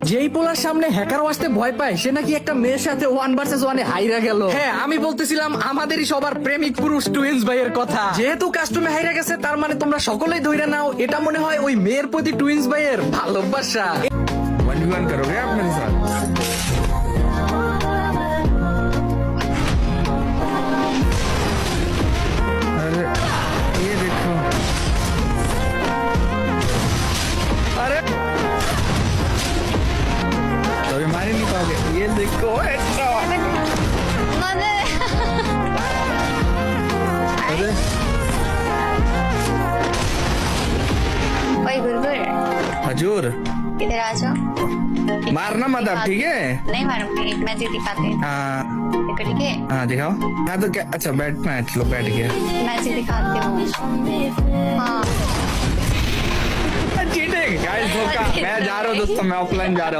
যেই পোলার সামনে হ্যাকার আসতে ভয় পায় সে নাকি একটা মেয়ের সাথে 1 vs 1 হাইরা গেল। হ্যাঁ, আমি বলতেছিলাম আমাদেরই সবার প্রেমিক পুরুষ টুইন্স ভাইয়ের কথা। যেহেতু কাস্টমে হাইরা গেছে তার মানে তোমরা সকলেই ধইরা নাও এটা মনে হয় ওই মেয়ের প্রতি টুইন্স ভাইয়ের ভালোবাসা। 1v1 करोगे आप मेरे साथ? अरे ये देखो, अरे तो अभी मार ही नहीं पाओगे। ये देखो अरे ओए गुरगुर, हजूर इधर आ जाओ। मारना मत आप, ठीक है? नहीं मारूंगी, मैं जी दिखाते हैं। हाँ देखो, ठीक है? हाँ दिखाओ। हाँ तो क्या, अच्छा बैठना है, चलो बैठ गया। मैं जी दिखाती हूँ। हाँ चीटिंग गाइस, धोखा। मैं जा रहा हूँ दोस्तों, मैं ऑफलाइन जा रहा हूँ।